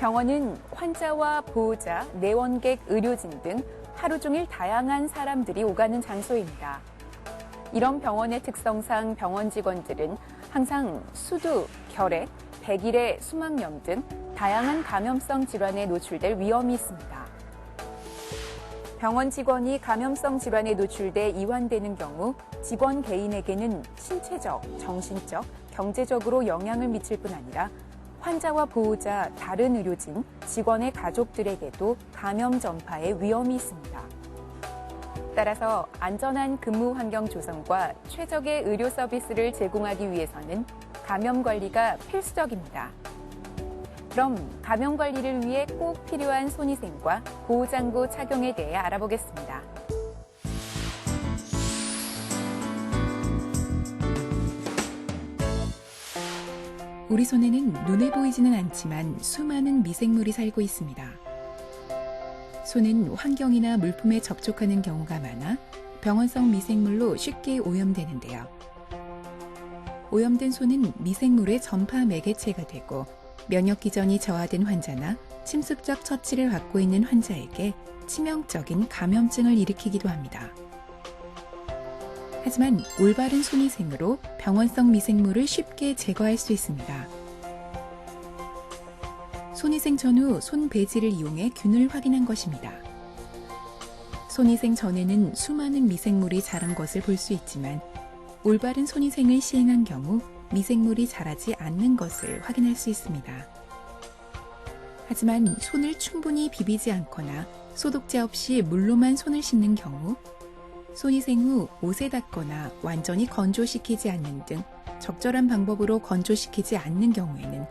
병원은 환자와 보호자, 내원객, 의료진 등 하루 종일 다양한 사람들이 오가는 장소입니다. 이런 병원의 특성상 병원 직원들은 항상 수두, 결핵, 백일의 수막염 등 다양한 감염성 질환에 노출될 위험이 있습니다. 병원 직원이 감염성 질환에 노출돼 이완되는 경우 직원 개인에게는 신체적, 정신적, 경제적으로 영향을 미칠 뿐 아니라 환자와 보호자, 다른 의료진, 직원의 가족들에게도 감염 전파의 위험이 있습니다. 따라서 안전한 근무 환경 조성과 최적의 의료 서비스를 제공하기 위해서는 감염 관리가 필수적입니다. 그럼 감염 관리를 위해 꼭 필요한 손위생과 보호장구 착용에 대해 알아보겠습니다. 우리 손에는 눈에 보이지는 않지만 수많은 미생물이 살고 있습니다. 손은 환경이나 물품에 접촉하는 경우가 많아 병원성 미생물로 쉽게 오염되는데요. 오염된 손은 미생물의 전파 매개체가 되고 면역 기전이 저하된 환자나 침습적 처치를 받고 있는 환자에게 치명적인 감염증을 일으키기도 합니다. 하지만 올바른 손위생으로 병원성 미생물을 쉽게 제거할 수 있습니다. 손위생 전후 손 배지를 이용해 균을 확인한 것입니다. 손위생 전에는 수많은 미생물이 자란 것을 볼 수 있지만 올바른 손위생을 시행한 경우 미생물이 자라지 않는 것을 확인할 수 있습니다. 하지만 손을 충분히 비비지 않거나 소독제 없이 물로만 손을 씻는 경우 손위생 후 옷에 닿거나 완전히 건조시키지 않는 등 적절한 방법으로 건조시키지 않는 경우에는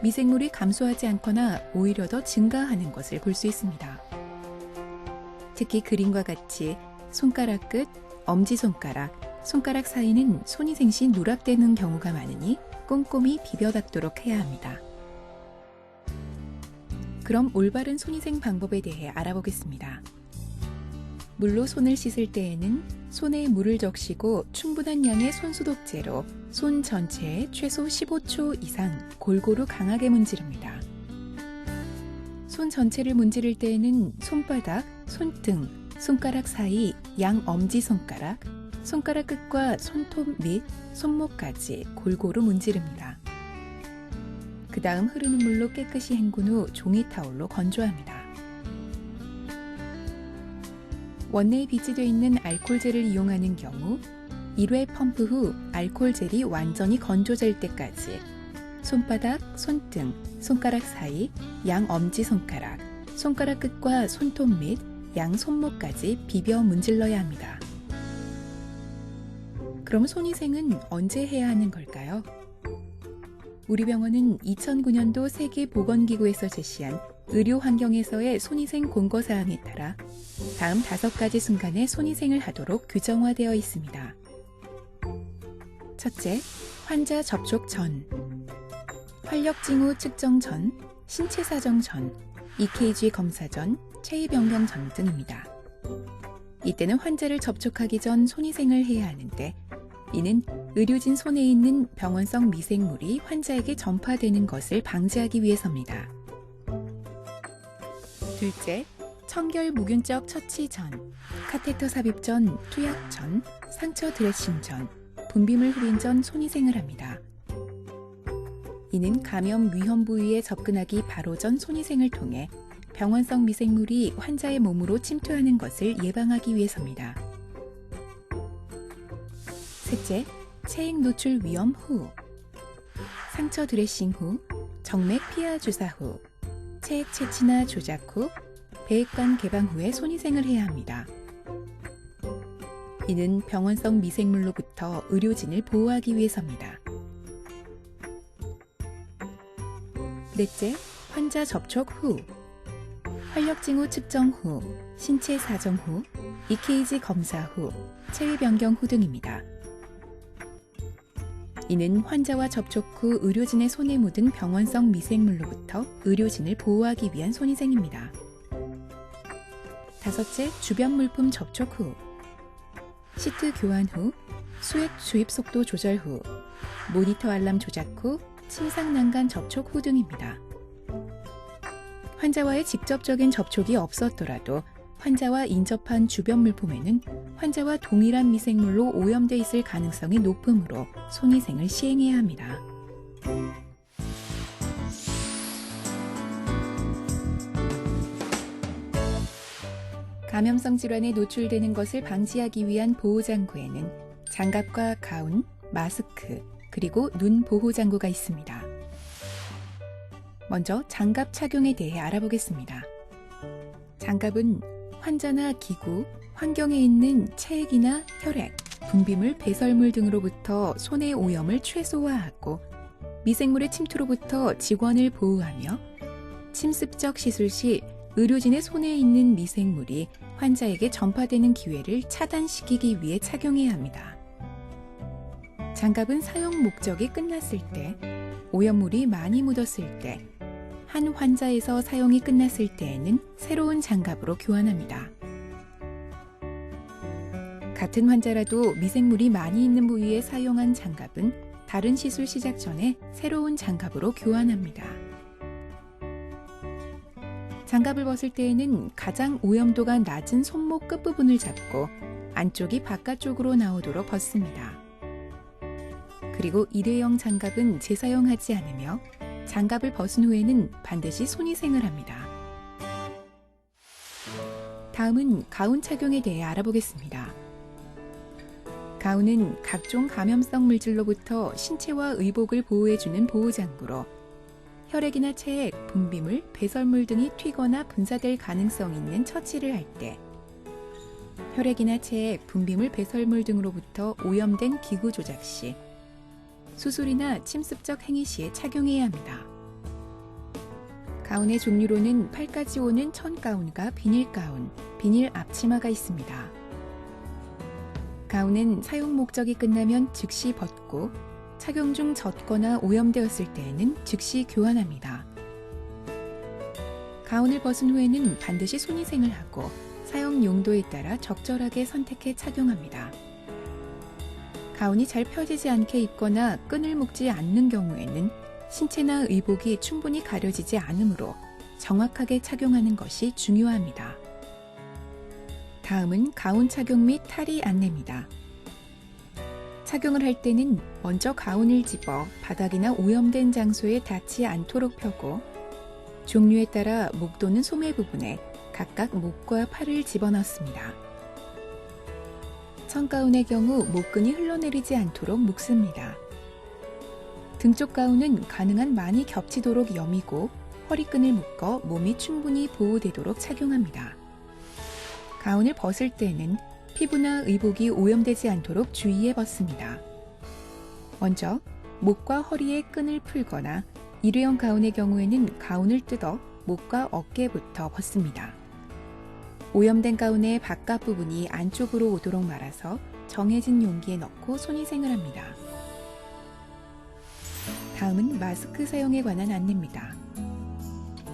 미생물이 감소하지 않거나 오히려 더 증가하는 것을 볼 수 있습니다. 특히 그림과 같이 손가락 끝, 엄지손가락, 손가락 사이는 손위생 시 누락되는 경우가 많으니 꼼꼼히 비벼 닦도록 해야 합니다. 그럼 올바른 손위생 방법에 대해 알아보겠습니다. 물로 손을 씻을 때에는 손에 물을 적시고 충분한 양의 손소독제로 손 전체에 최소 15초 이상 골고루 강하게 문지릅니다. 손 전체를 문지를 때에는 손바닥, 손등, 손가락 사이, 양 엄지손가락, 손가락 끝과 손톱 및 손목까지 골고루 문지릅니다. 그 다음 흐르는 물로 깨끗이 헹군 후 종이타올로 건조합니다. 원내에 비치되어 있는 알코올젤을 이용하는 경우 1회 펌프 후 알코올젤이 완전히 건조될 때까지 손바닥, 손등, 손가락 사이, 양 엄지손가락, 손가락 끝과 손톱 및 양 손목까지 비벼 문질러야 합니다. 그럼 손위생은 언제 해야 하는 걸까요? 우리 병원은 2009년도 세계보건기구에서 제시한 의료 환경에서의 손위생 공고사항에 따라 다음 5가지 순간에 손위생을 하도록 규정화되어 있습니다. 첫째, 환자 접촉 전, 활력징후 측정 전, 신체 사정 전, EKG 검사 전, 체위 변경 전 등입니다. 이때는 환자를 접촉하기 전 손위생을 해야 하는데 이는 의료진 손에 있는 병원성 미생물이 환자에게 전파되는 것을 방지하기 위해서입니다. 둘째, 청결 무균적 처치 전, 카테터 삽입 전, 투약 전, 상처 드레싱 전, 분비물 흡인 전 손위생을 합니다. 이는 감염 위험 부위에 접근하기 바로 전 손위생을 통해 병원성 미생물이 환자의 몸으로 침투하는 것을 예방하기 위해서입니다. 셋째, 체액 노출 위험 후, 상처 드레싱 후, 정맥 피하 주사 후, 체액 채취나 조작 후, 배액관 개방 후에 손위생을 해야 합니다. 이는 병원성 미생물로부터 의료진을 보호하기 위해서입니다. 넷째, 환자 접촉 후, 활력징후 측정 후, 신체 사정 후, EKG 검사 후, 체위 변경 후 등입니다. 이는 환자와 접촉 후 의료진의 손에 묻은 병원성 미생물로부터 의료진을 보호하기 위한 손위생입니다. 다섯째, 주변 물품 접촉 후, 시트 교환 후, 수액 주입 속도 조절 후, 모니터 알람 조작 후, 침상 난간 접촉 후 등입니다. 환자와의 직접적인 접촉이 없었더라도 환자와 인접한 주변 물품에는 환자와 동일한 미생물로 오염돼 있을 가능성이 높으므로 손위생을 시행해야 합니다. 감염성 질환에 노출되는 것을 방지하기 위한 보호장구에는 장갑과 가운, 마스크, 그리고 눈 보호장구가 있습니다. 먼저 장갑 착용에 대해 알아보겠습니다. 장갑은 환자나 기구, 환경에 있는 체액이나 혈액, 분비물, 배설물 등으로부터 손의 오염을 최소화하고 미생물의 침투로부터 직원을 보호하며 침습적 시술 시 의료진의 손에 있는 미생물이 환자에게 전파되는 기회를 차단시키기 위해 착용해야 합니다. 장갑은 사용 목적이 끝났을 때, 오염물이 많이 묻었을 때, 한 환자에서 사용이 끝났을 때에는 새로운 장갑으로 교환합니다. 같은 환자라도 미생물이 많이 있는 부위에 사용한 장갑은 다른 시술 시작 전에 새로운 장갑으로 교환합니다. 장갑을 벗을 때에는 가장 오염도가 낮은 손목 끝부분을 잡고 안쪽이 바깥쪽으로 나오도록 벗습니다. 그리고 일회용 장갑은 재사용하지 않으며 장갑을 벗은 후에는 반드시 손위생을 합니다. 다음은 가운 착용에 대해 알아보겠습니다. 가운은 각종 감염성 물질로부터 신체와 의복을 보호해주는 보호장구로 혈액이나 체액, 분비물, 배설물 등이 튀거나 분사될 가능성이 있는 처치를 할 때, 혈액이나 체액, 분비물, 배설물 등으로부터 오염된 기구 조작 시, 수술이나 침습적 행위 시에 착용해야 합니다. 가운의 종류로는 팔까지 오는 천가운과 비닐가운, 비닐 앞치마가 있습니다. 가운은 사용 목적이 끝나면 즉시 벗고 착용 중 젖거나 오염되었을 때에는 즉시 교환합니다. 가운을 벗은 후에는 반드시 손위생을 하고 사용 용도에 따라 적절하게 선택해 착용합니다. 가운이 잘 펴지지 않게 입거나 끈을 묶지 않는 경우에는 신체나 의복이 충분히 가려지지 않으므로 정확하게 착용하는 것이 중요합니다. 다음은 가운 착용 및 탈의 안내입니다. 착용을 할 때는 먼저 가운을 집어 바닥이나 오염된 장소에 닿지 않도록 펴고 종류에 따라 목 또는 소매 부분에 각각 목과 팔을 집어넣습니다. 천가운의 경우 목끈이 흘러내리지 않도록 묶습니다. 등쪽 가운은 가능한 많이 겹치도록 여미고 허리끈을 묶어 몸이 충분히 보호되도록 착용합니다. 가운을 벗을 때는 피부나 의복이 오염되지 않도록 주의해 벗습니다. 먼저 목과 허리의 끈을 풀거나 일회용 가운의 경우에는 가운을 뜯어 목과 어깨부터 벗습니다. 오염된 가운의 바깥 부분이 안쪽으로 오도록 말아서 정해진 용기에 넣고 손위생을 합니다. 다음은 마스크 사용에 관한 안내입니다.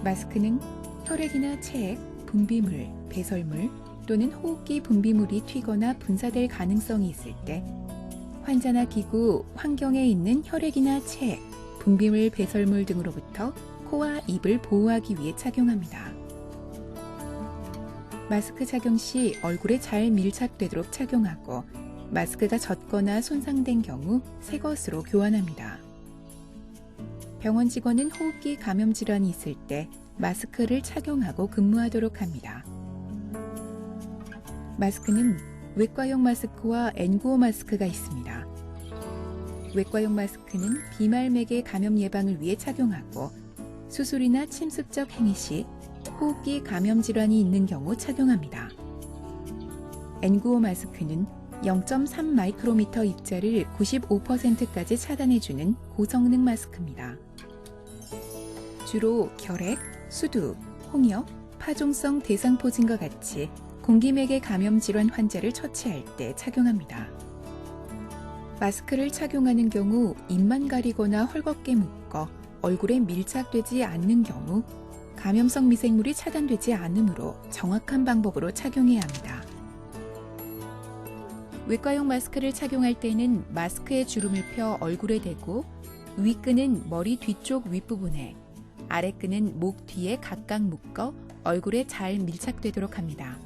마스크는 혈액이나 체액, 분비물, 배설물 또는 호흡기 분비물이 튀거나 분사될 가능성이 있을 때 환자나 기구, 환경에 있는 혈액이나 체액, 분비물, 배설물 등으로부터 코와 입을 보호하기 위해 착용합니다. 마스크 착용 시 얼굴에 잘 밀착되도록 착용하고 마스크가 젖거나 손상된 경우 새 것으로 교환합니다. 병원 직원은 호흡기 감염 질환이 있을 때 마스크를 착용하고 근무하도록 합니다. 마스크는 외과용 마스크와 N95 마스크가 있습니다. 외과용 마스크는 비말맥의 감염 예방을 위해 착용하고 수술이나 침습적 행위 시 호흡기 감염 질환이 있는 경우 착용합니다. N95 마스크는 0.3 마이크로미터 입자를 95%까지 차단해주는 고성능 마스크입니다. 주로 결핵, 수두, 홍역, 파종성 대상포진과 같이 공기맥의 감염 질환 환자를 처치할 때 착용합니다. 마스크를 착용하는 경우 입만 가리거나 헐겁게 묶어 얼굴에 밀착되지 않는 경우 감염성 미생물이 차단되지 않으므로 정확한 방법으로 착용해야 합니다. 외과용 마스크를 착용할 때는 마스크의 주름을 펴 얼굴에 대고 윗끈은 머리 뒤쪽 윗부분에, 아래끈은 목 뒤에 각각 묶어 얼굴에 잘 밀착되도록 합니다.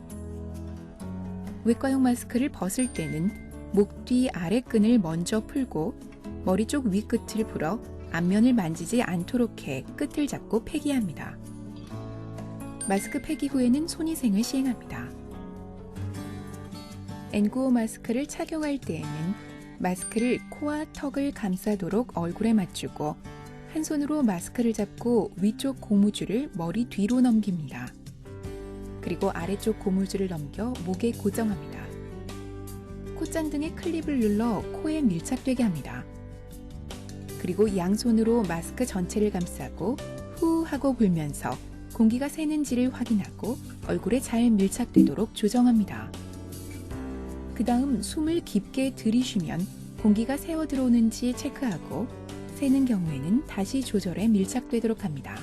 외과용 마스크를 벗을 때는 목 뒤 아래끈을 먼저 풀고 머리 쪽 위끝을 풀어 앞면을 만지지 않도록 해 끝을 잡고 폐기합니다. 마스크 폐기 후에는 손위생을 시행합니다. N95 마스크를 착용할 때에는 마스크를 코와 턱을 감싸도록 얼굴에 맞추고 한 손으로 마스크를 잡고 위쪽 고무줄을 머리 뒤로 넘깁니다. 그리고 아래쪽 고무줄을 넘겨 목에 고정합니다. 콧잔등에 클립을 눌러 코에 밀착되게 합니다. 그리고 양손으로 마스크 전체를 감싸고 후 하고 불면서 공기가 새는지를 확인하고 얼굴에 잘 밀착되도록 조정합니다. 그 다음 숨을 깊게 들이쉬면 공기가 새어 들어오는지 체크하고 새는 경우에는 다시 조절해 밀착되도록 합니다.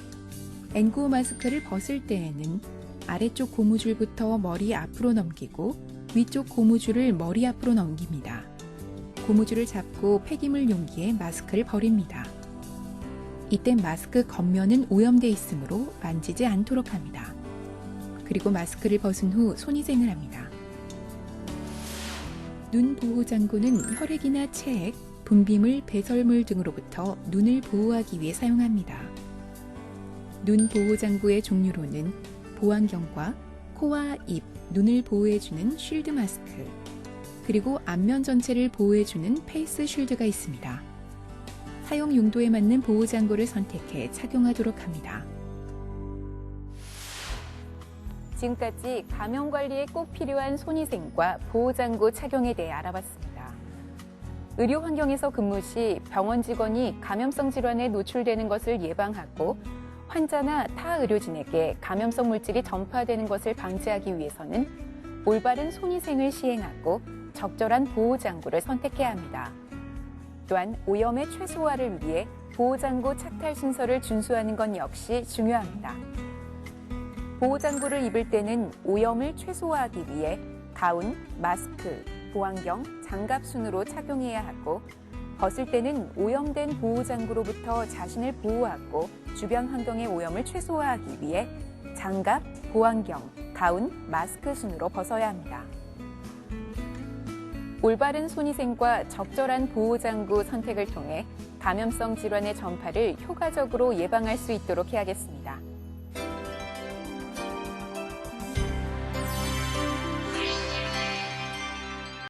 N95 마스크를 벗을 때에는 아래쪽 고무줄부터 머리 앞으로 넘기고 위쪽 고무줄을 머리 앞으로 넘깁니다. 고무줄을 잡고 폐기물 용기에 마스크를 버립니다. 이때 마스크 겉면은 오염돼 있으므로 만지지 않도록 합니다. 그리고 마스크를 벗은 후 손위생을 합니다. 눈 보호 장구는 혈액이나 체액, 분비물, 배설물 등으로부터 눈을 보호하기 위해 사용합니다. 눈 보호 장구의 종류로는 보안경과 코와 입, 눈을 보호해주는 쉴드 마스크, 그리고 앞면 전체를 보호해주는 페이스 쉴드가 있습니다. 사용 용도에 맞는 보호 장구를 선택해 착용하도록 합니다. 지금까지 감염 관리에 꼭 필요한 손위생과 보호장구 착용에 대해 알아봤습니다. 의료 환경에서 근무 시 병원 직원이 감염성 질환에 노출되는 것을 예방하고 환자나 타 의료진에게 감염성 물질이 전파되는 것을 방지하기 위해서는 올바른 손위생을 시행하고 적절한 보호장구를 선택해야 합니다. 또한 오염의 최소화를 위해 보호장구 착탈 순서를 준수하는 것 역시 중요합니다. 보호장구를 입을 때는 오염을 최소화하기 위해 가운, 마스크, 보안경, 장갑 순으로 착용해야 하고 벗을 때는 오염된 보호장구로부터 자신을 보호하고 주변 환경의 오염을 최소화하기 위해 장갑, 보안경, 가운, 마스크 순으로 벗어야 합니다. 올바른 손위생과 적절한 보호장구 선택을 통해 감염성 질환의 전파를 효과적으로 예방할 수 있도록 해야겠습니다.